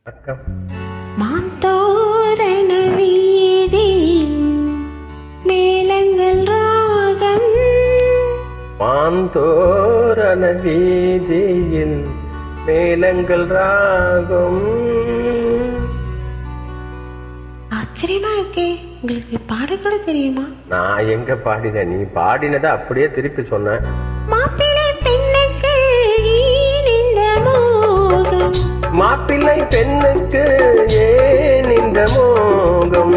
அக்கம் மாந்தோரண வீதியில் மேளங்கள் ராகம். மாந்தோரண வீதியில் மேளங்கள் ராகம். ஆச்சரியமா இருக்கே, உங்களுக்கு பாடக்கூட தெரியுமா? நான் எங்க பாடின, நீ பாடினதை அப்படியே திருப்பி சொன்ன. மாப்பிள்ளை பெண்ணுக்கு ஏன் இந்த மோகம், மாப்பிள்ளை பெண்ணுக்கு ஏன் இந்த மோகம்,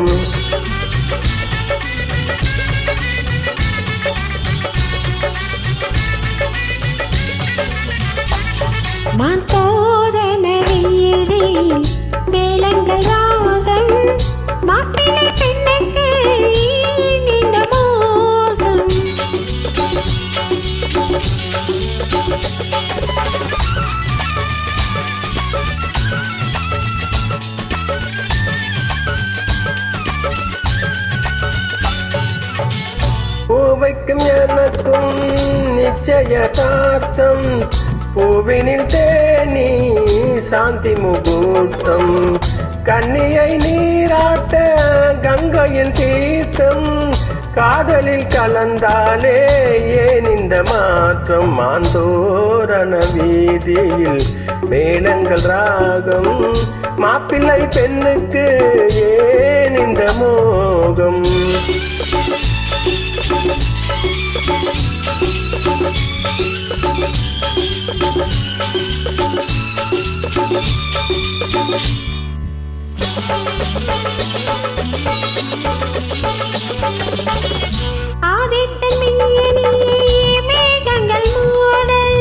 மாந்தோரண வீதியில் மேளங்கள் ராகம். மாப்பிள்ளை பெண்ணுக்கு ஏன் இந்த மோகம். பூவைக்கும் எனக்கும் நிச்சயதார்த்தம், பூவினில் தேனி சாந்தி முகூர்த்தம், கன்னியை நீராட்ட கங்கையின் தீர்த்தம், காதலில் கலந்தாலே ஏன் இந்த மாற்றம். மாந்தோரண வீதியில் மேளங்கள் ராகம், மாப்பிள்ளை பெண்ணுக்கு ஏன் இந்த மோகம். ஆதித்தன் மின்னியே மேகங்கள் மூடல்,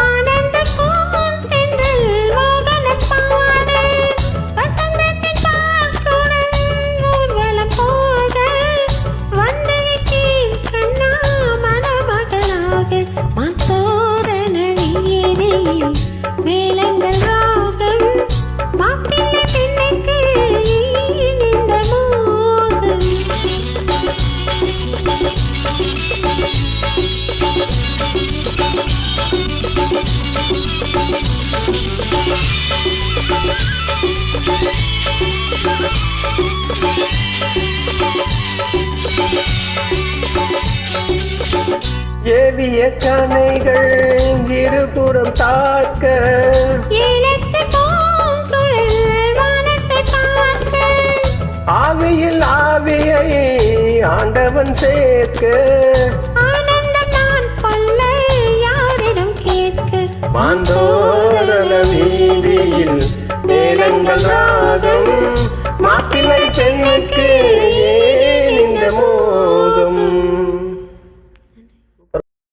ஆனந்த பூந்தென்றல் மோகன பாடல், வசந்தத்தின் பாக்குடல் ஊர்வலம் போக, வந்துவிட்டேன் கண்ணா மணமகனாக. மாந்தோரண வீதியில் மேளங்கள் ராகம், மாப்பிள்ளை பெண்ணுக்கு ஏன் இந்த மோகம். ஏவிய கனைகள் இருபுறம் தாக்க, ஏலத்து பூங்குழல் வானத்தை பார்க்க, ஆவியில் ஆவியை ஆண்டவன் சேர்க்க, ஆனந்தம் நான் கொள்ள யாரிடம் கேட்க. மாந்தோரண வீதியில் மேளங்கள் ராகம், மாப்பிள்ளை